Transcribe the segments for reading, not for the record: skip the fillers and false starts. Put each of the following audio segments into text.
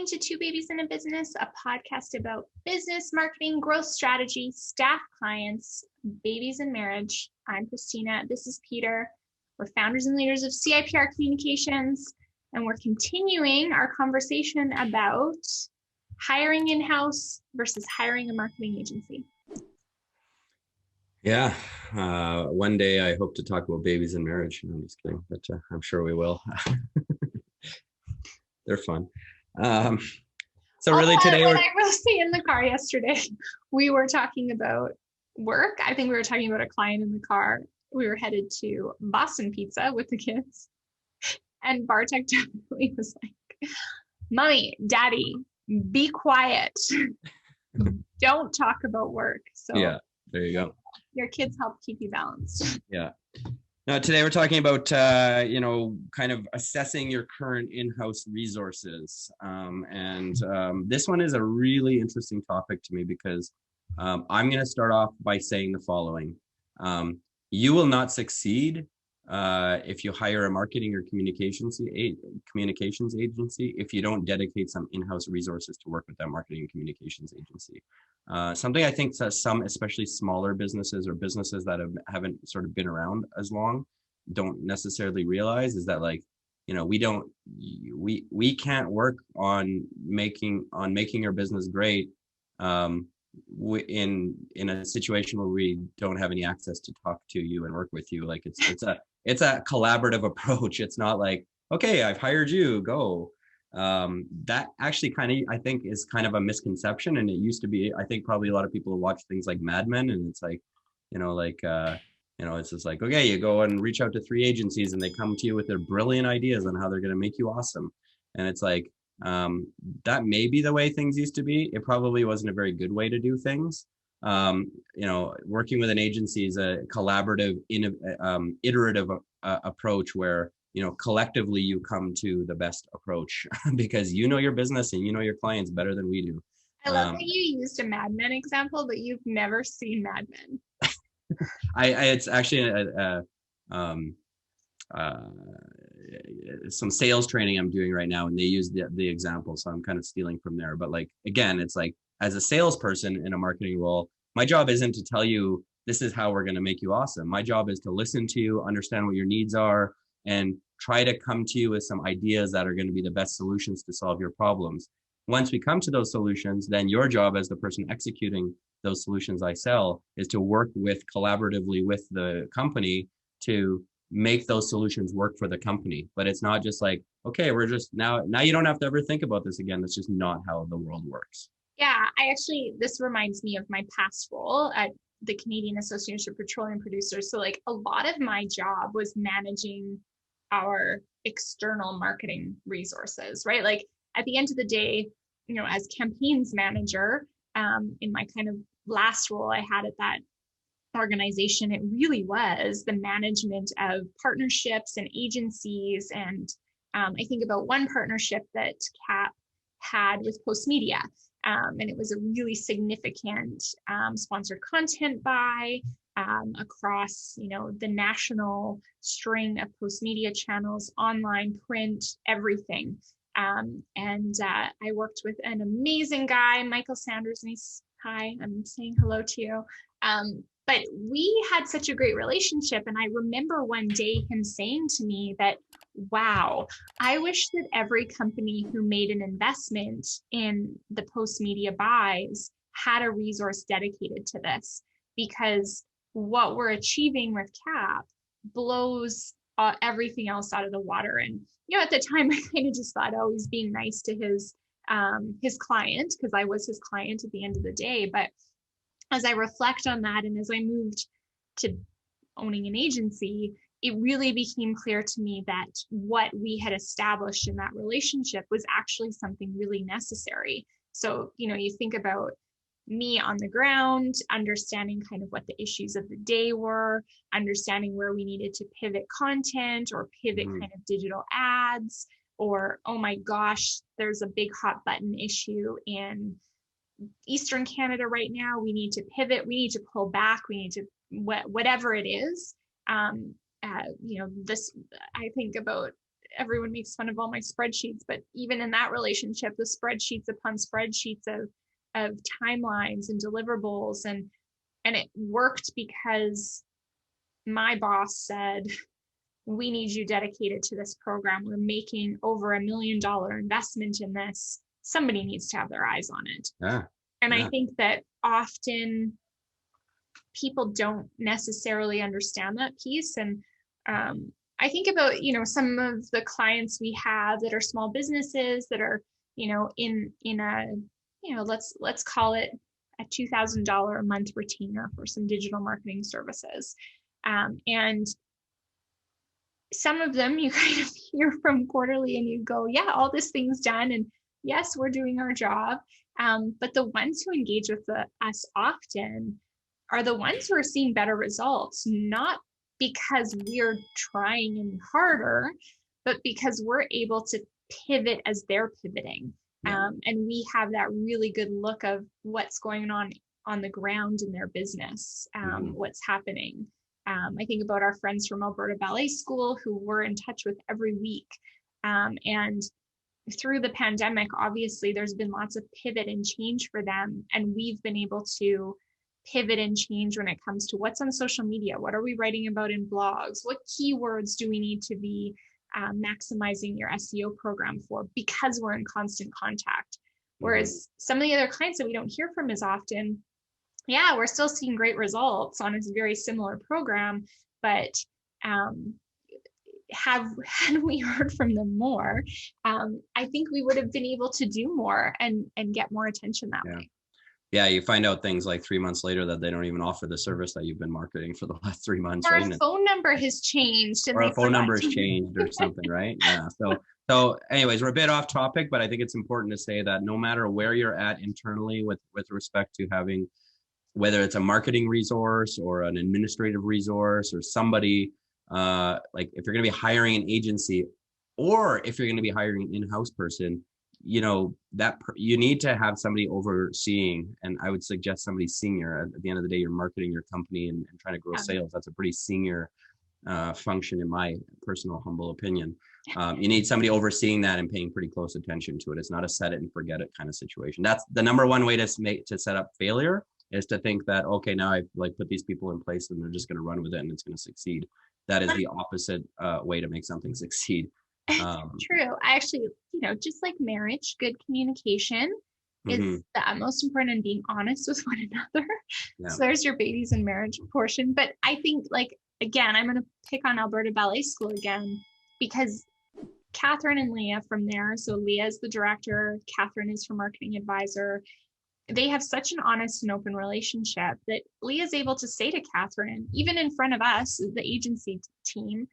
listening to Two Babies in a Business, a podcast about business, marketing, growth strategy, staff, clients, babies, and marriage. I'm Christina. This is Peter. We're founders and leaders of CIPR Communications, and we're continuing our conversation about hiring in-house versus hiring a marketing agency. Yeah, one day I hope to talk about babies and marriage. No, I'm just kidding, but I'm sure we will. They're fun. So really today I will say in the car yesterday, we were talking about work. I think we were talking about a client in the car. We were headed to Boston Pizza with the kids, and Bartek definitely was like, "Mommy, Daddy, be quiet. Don't talk about work." So yeah, there you go. Your kids help keep you balanced. Yeah. Now, today we're talking about, kind of assessing your current in-house resources. This one is a really interesting topic to me because I'm going to start off by saying the following. You will not succeed if you hire a marketing or communications agency if you don't dedicate some in-house resources to work with that marketing and communications agency. Something I think that some, especially smaller businesses or businesses that haven't sort of been around as long, don't necessarily realize is that, like, we can't work on making our business great in a situation where we don't have any access to talk to you and work with you. Like it's a collaborative approach. It's not like, okay, I've hired you, go. That actually I think is kind of a misconception. And it used to be, I think probably a lot of people watch things like Mad Men, and it's like, it's just like, okay, you go and reach out to 3 agencies and they come to you with their brilliant ideas on how they're going to make you awesome. And it's like, that may be the way things used to be. It probably wasn't a very good way to do things. Working with an agency is a collaborative, iterative approach where, collectively you come to the best approach because you know your business and you know your clients better than we do. I love that you used a Mad Men example, but you've never seen Mad Men. It's actually some sales training I'm doing right now, and they use the example, so I'm kind of stealing from there. But like, again, it's like, as a salesperson in a marketing role, my job isn't to tell you this is how we're going to make you awesome. My job is to listen to you, understand what your needs are, and try to come to you with some ideas that are going to be the best solutions to solve your problems. Once we come to those solutions, then your job as the person executing those solutions I sell is to work collaboratively with the company to make those solutions work for the company. But it's not just like, okay, we're just now you don't have to ever think about this again. That's just not how the world works. Yeah, this reminds me of my past role at the Canadian Association of Petroleum Producers. So like a lot of my job was managing our external marketing resources, right? Like at the end of the day, as campaigns manager, in my kind of last role I had at that organization, it really was the management of partnerships and agencies. And I think about one partnership that CAP had with Postmedia. And it was a really significant sponsored content buy across, the national string of Postmedia channels, online, print, everything. I worked with an amazing guy, Michael Sanders, and hi, I'm saying hello to you. But we had such a great relationship. And I remember one day him saying to me that, wow, I wish that every company who made an investment in the Postmedia buys had a resource dedicated to this, because what we're achieving with CAP blows everything else out of the water. And, at the time I kind of just thought, oh, he's being nice to his client, because I was his client at the end of the day. But as I reflect on that, and as I moved to owning an agency, it really became clear to me that what we had established in that relationship was actually something really necessary. So, you think about me on the ground, understanding kind of what the issues of the day were, understanding where we needed to pivot content or pivot kind of digital ads, or, oh my gosh, there's a big hot button issue in Eastern Canada right now. We need to pivot. We need to pull back. We need to, whatever it is. This, I think about everyone makes fun of all my spreadsheets, but even in that relationship, the spreadsheets upon spreadsheets of timelines and deliverables, and it worked because my boss said, we need you dedicated to this program. We're making over $1 million investment in this. Somebody needs to have their eyes on it. Yeah. And I think that often people don't necessarily understand that piece. And I think about, some of the clients we have that are small businesses that are, in a, let's call it a $2,000 a month retainer for some digital marketing services. And some of them you kind of hear from quarterly and you go, yeah, all this thing's done. And yes, we're doing our job. But the ones who engage with us often are the ones who are seeing better results, not because we're trying any harder, but because we're able to pivot as they're pivoting. And we have that really good look of what's going on the ground in their business, what's happening. I think about our friends from Alberta Ballet School who we're in touch with every week. And through the pandemic, obviously, there's been lots of pivot and change for them. And we've been able to pivot and change when it comes to what's on social media. What are we writing about in blogs? What keywords do we need to be maximizing your SEO program for? Because we're in constant contact. Whereas some of the other clients that we don't hear from as often, yeah, we're still seeing great results on a very similar program, but had we heard from them more, I think we would have been able to do more and get more attention that way. Yeah, you find out things like 3 months later that they don't even offer the service that you've been marketing for the last 3 months. Or right? a phone number has changed. Or a phone number has changed or something, right? Yeah. So anyways, we're a bit off topic, but I think it's important to say that no matter where you're at internally with respect to having, whether it's a marketing resource or an administrative resource or somebody, like if you're going to be hiring an agency or if you're going to be hiring an in-house person, you need to have somebody overseeing, and I would suggest somebody senior. At the end of the day, you're marketing your company and trying to grow sales. That's a pretty senior function in my personal humble opinion. You need somebody overseeing that and paying pretty close attention to it. It's not a set it and forget it kind of situation. That's the number one way to set up failure, is to think that, okay, now I've put these people in place and they're just going to run with it and it's going to succeed. That is the opposite way to make something succeed. True. I actually, just like marriage, good communication is the most important, and being honest with one another. Yeah. So there's your babies and marriage portion. But I think, again, I'm going to pick on Alberta Ballet School again, because Catherine and Leah from there, so Leah is the director, Catherine is her marketing advisor. They have such an honest and open relationship that Leah is able to say to Catherine, even in front of us, the agency team,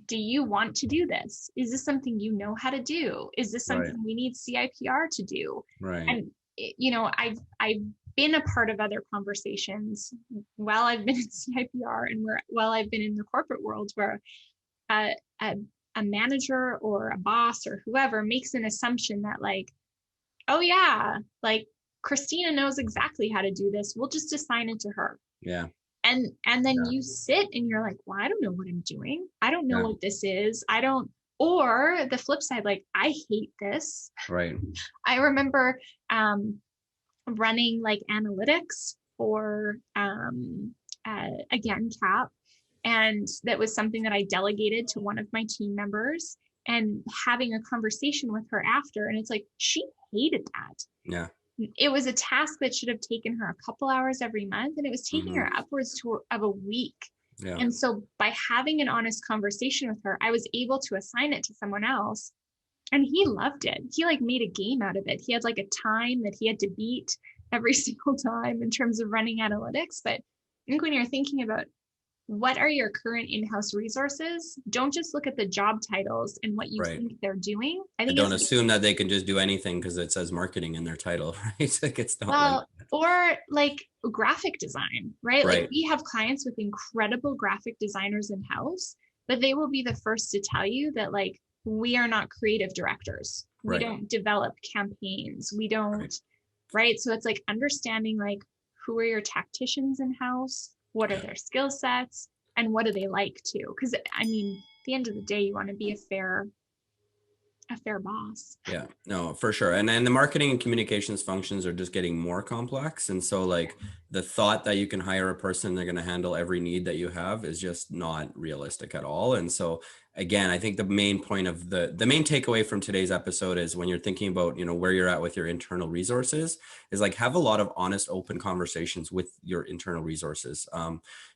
do you want to do this? Is this something you know how to do? Is this something we need CIPR to do? Right. And, I've been a part of other conversations while I've been in CIPR and while I've been in the corporate world, where a manager or a boss or whoever makes an assumption that oh yeah, Christina knows exactly how to do this. We'll just assign it to her. Yeah. And then you sit and you're like, well, I don't know what I'm doing. I don't know what this is. Or the flip side, I hate this. Right. I remember running analytics for, again, CAP. And that was something that I delegated to one of my team members, and having a conversation with her after. And it's she hated that. Yeah. It was a task that should have taken her a couple hours every month, and it was taking her upwards of a week. Yeah. And so by having an honest conversation with her, I was able to assign it to someone else, and he loved it. He made a game out of it. He had a time that he had to beat every single time in terms of running analytics. But I think when you're thinking about what are your current in-house resources, don't just look at the job titles and what you think they're doing. I think don't assume that they can just do anything because it says marketing in their title, right? It's not or graphic design, right? We have clients with incredible graphic designers in-house, but they will be the first to tell you that we are not creative directors. We don't develop campaigns. We don't, right? So it's understanding who are your tacticians in-house? What are their skill sets, and what do they like to? Because the end of the day, you want to be a fair boss. Yeah, no, for sure. And the marketing and communications functions are just getting more complex. And so like the thought that you can hire a person, they're going to handle every need that you have is just not realistic at all. And so again, I think the main point of the main takeaway from today's episode is when you're thinking about, you know, where you're at with your internal resources is like have a lot of honest, open conversations with your internal resources.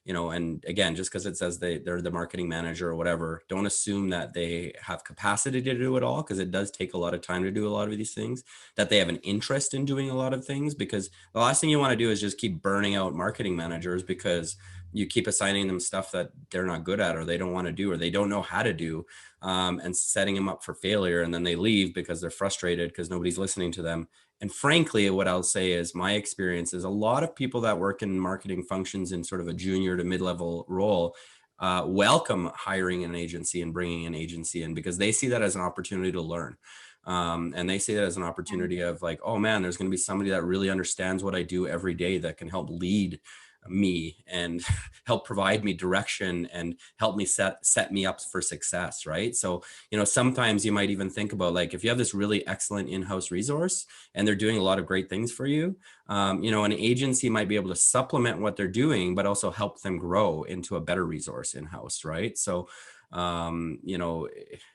You know, and again, just because it says they're the marketing manager or whatever, don't assume that they have capacity to do it all, because it does take a lot of time to do a lot of these things, that they have an interest in doing a lot of things, because the last thing you want to do is just keep burning out marketing managers because you keep assigning them stuff that they're not good at or they don't want to do or they don't know how to do, and setting them up for failure. And then they leave because they're frustrated because nobody's listening to them. And frankly, what I'll say is my experience is a lot of people that work in marketing functions in sort of a junior to mid-level role welcome hiring an agency and bringing an agency in, because they see that as an opportunity to learn. And they see that as an opportunity of like, oh man, there's going to be somebody that really understands what I do every day that can help lead me and help provide me direction and help me set me up for success, right? So, you know, sometimes you might even think about like if you have this really excellent in-house resource and they're doing a lot of great things for you, you know, an agency might be able to supplement what they're doing, but also help them grow into a better resource in-house, right? So, you know,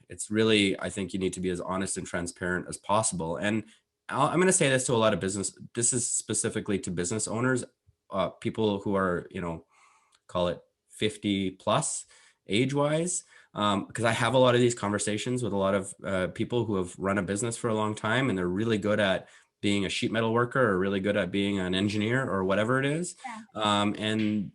it's really, I think you need to be as honest and transparent as possible. And I'm going to say this to a lot of business. This is specifically to business owners, people who are, you know, call it 50 plus age wise, because I have a lot of these conversations with a lot of people who have run a business for a long time and they're really good at being a sheet metal worker or really good at being an engineer or whatever it is. Yeah. And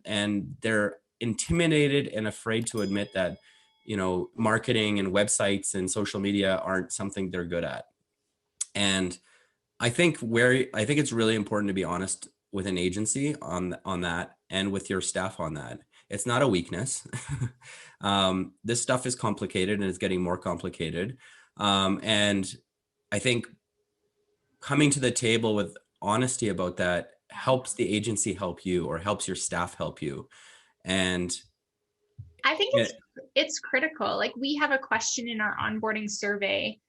they're intimidated and afraid to admit that, you know, marketing and websites and social media aren't something they're good at. And I think it's really important to be honest with an agency on that and with your staff on that. It's not a weakness. This stuff is complicated and it's getting more complicated. And I think coming to the table with honesty about that helps the agency help you or helps your staff help you. And I think it's critical. Like we have a question in our onboarding survey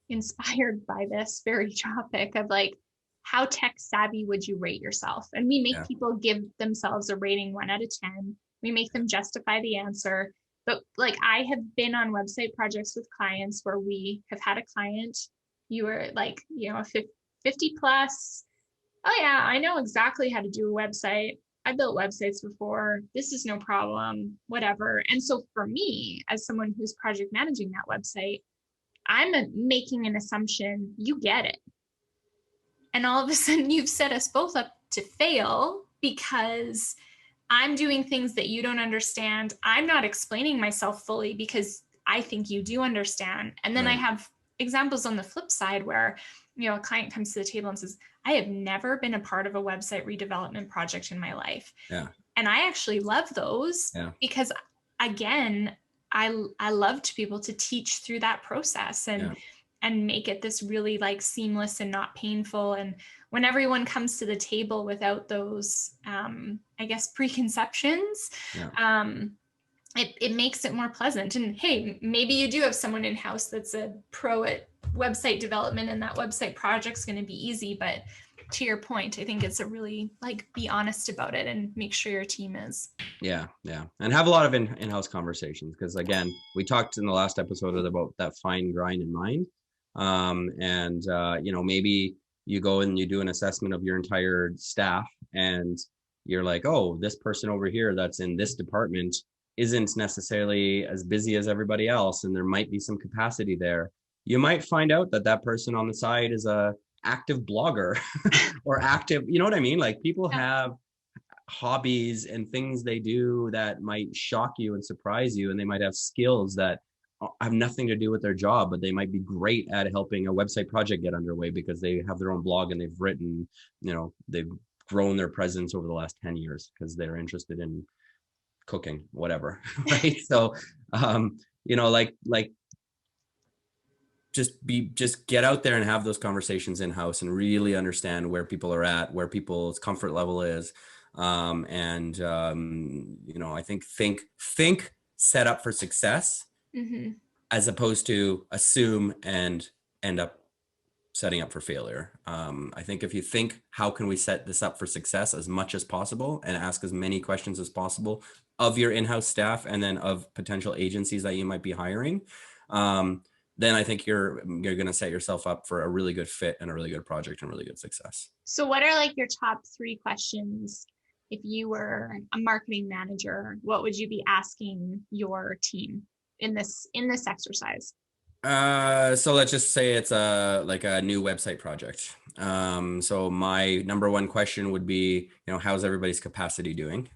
inspired by this very topic of like, how tech savvy would you rate yourself? And we make people give themselves a rating 1 out of 10. We make them justify the answer. But like I have been on website projects with clients where we have had a client, you were like, you know, 50 plus. Oh yeah, I know exactly how to do a website. I built websites before. This is no problem, whatever. And so for me, as someone who's project managing that website, I'm making an assumption you get it. And all of a sudden you've set us both up to fail because I'm doing things that you don't understand. I'm not explaining myself fully because I think you do understand. And then I have examples on the flip side where, you know, a client comes to the table and says, I have never been a part of a website redevelopment project in my life. Yeah. And I actually love those because again, I love to be able to teach through that process and make it this really like seamless and not painful. And when everyone comes to the table without those, I guess, preconceptions, it makes it more pleasant. And hey, maybe you do have someone in-house that's a pro at website development and that website project's going to be easy. But to your point, I think it's a really like be honest about it and make sure your team is. Yeah. And have a lot of in-house conversations, because again, we talked in the last episode about that fine grind in mind. You know, maybe you go and you do an assessment of your entire staff and you're like, oh, this person over here that's in this department isn't necessarily as busy as everybody else, and there might be some capacity there. You might find out that that person on the side is a active blogger or active, you know what I mean? Like people have hobbies and things they do that might shock you and surprise you, and they might have skills that have nothing to do with their job, but they might be great at helping a website project get underway because they have their own blog and they've written, you know, they've grown their presence over the last 10 years because they're interested in cooking, whatever. Right. So, you know, like just get out there and have those conversations in house and really understand where people are at, where people's comfort level is. You know, I think set up for success as opposed to assume and end up setting up for failure. I think if you think, how can we set this up for success as much as possible and ask as many questions as possible of your in-house staff and then of potential agencies that you might be hiring, then I think you're going to set yourself up for a really good fit and a really good project and really good success. So what are like your top 3 questions if you were a marketing manager? What would you be asking your team in this exercise? So let's just say it's like a new website project. So my number one question would be, how's everybody's capacity doing?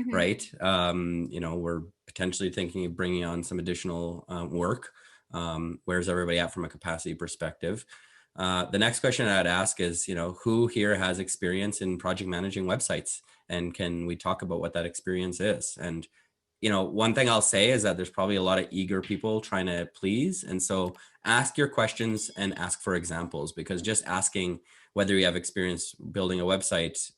Right. We're potentially thinking of bringing on some additional work. Where's everybody at from a capacity perspective? The next question I'd ask is, who here has experience in project managing websites, and can we talk about what that experience is? And one thing I'll say is that there's probably a lot of eager people trying to please. And so ask your questions and ask for examples, because just asking whether you have experience building a website,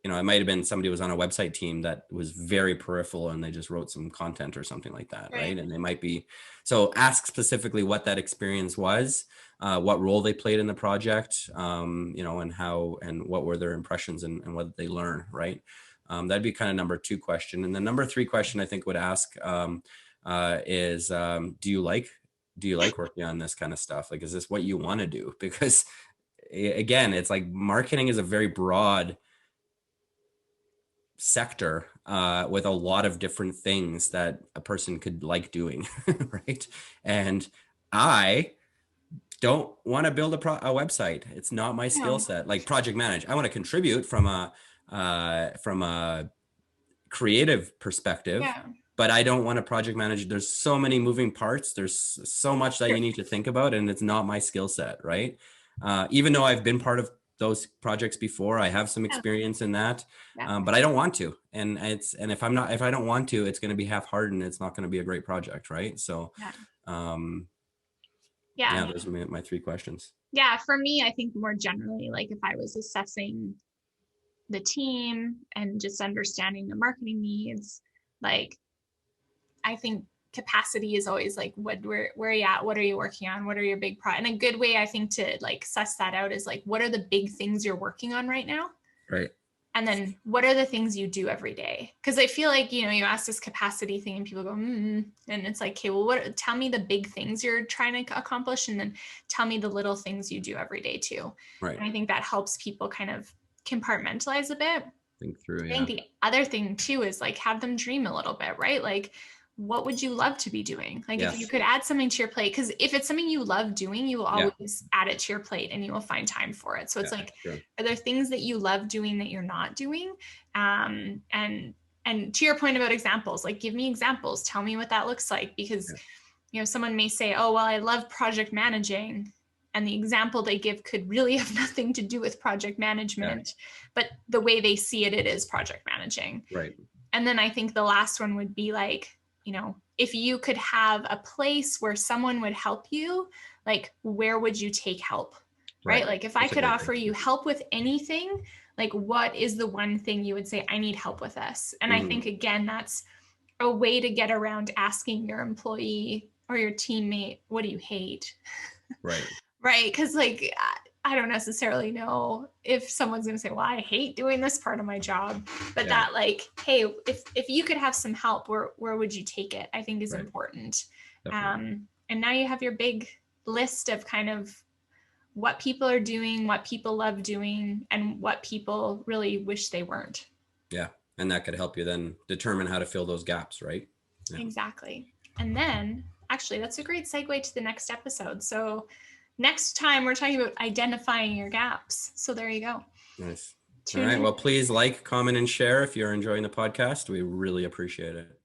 it might have been somebody who was on a website team that was very peripheral and they just wrote some content or something like that. Right. And they might be, so ask specifically what that experience was, what role they played in the project, and how, and what were their impressions and what did they learn. Right. That'd be kind of number 2 question. And the number 3 question I think would ask is, do you like working on this kind of stuff? Like, is this what you want to do? Because again, it's like marketing is a very broad sector with a lot of different things that a person could like doing. Right. And I don't want to build a website. It's not my skill set. Like project manage, I want to contribute from a creative perspective, but I don't want to project manage. There's so many moving parts. There's so much that you need to think about, and it's not my skill set, right? Even though I've been part of those projects before, I have some experience in that, but I don't want to. And if I don't want to, it's going to be half-hearted and it's not going to be a great project, right? So, those are my 3 questions. Yeah, for me, I think more generally, like if I was assessing the team and just understanding the marketing needs, like I think capacity is always like, where are you at? What are you working on? What are your big and a good way I think to like suss that out is like, what are the big things you're working on right now? Right. And then what are the things you do every day? Because I feel like, you ask this capacity thing and people go, and it's like, okay, well, tell me the big things you're trying to accomplish, and then tell me the little things you do every day too. Right. And I think that helps people kind of compartmentalize a bit. Think through. I think the other thing too is like have them dream a little bit, right? Like, what would you love to be doing? Like if you could add something to your plate, because if it's something you love doing, you will always add it to your plate and you will find time for it. So it's like, are there things that you love doing that you're not doing? And to your point about examples, like give me examples, tell me what that looks like, because someone may say, oh, well, I love project managing, and the example they give could really have nothing to do with project management, but the way they see it, it is project managing. Right. And then I think the last one would be like, if you could have a place where someone would help you, like, where would you take help? Right? Like if I could offer you help with anything, like what is the one thing you would say, I need help with this? And I think, again, that's a way to get around asking your employee or your teammate, what do you hate? Right. Right. Because like, I don't necessarily know if someone's going to say, well, I hate doing this part of my job, but that like, hey, if you could have some help, where would you take it? I think is important. And now you have your big list of kind of what people are doing, what people love doing, and what people really wish they weren't. Yeah. And that could help you then determine how to fill those gaps, right? Yeah. Exactly. And then actually that's a great segue to the next episode. So next time we're talking about identifying your gaps. So there you go. Nice. All right. Well, please like, comment, and share if you're enjoying the podcast. We really appreciate it.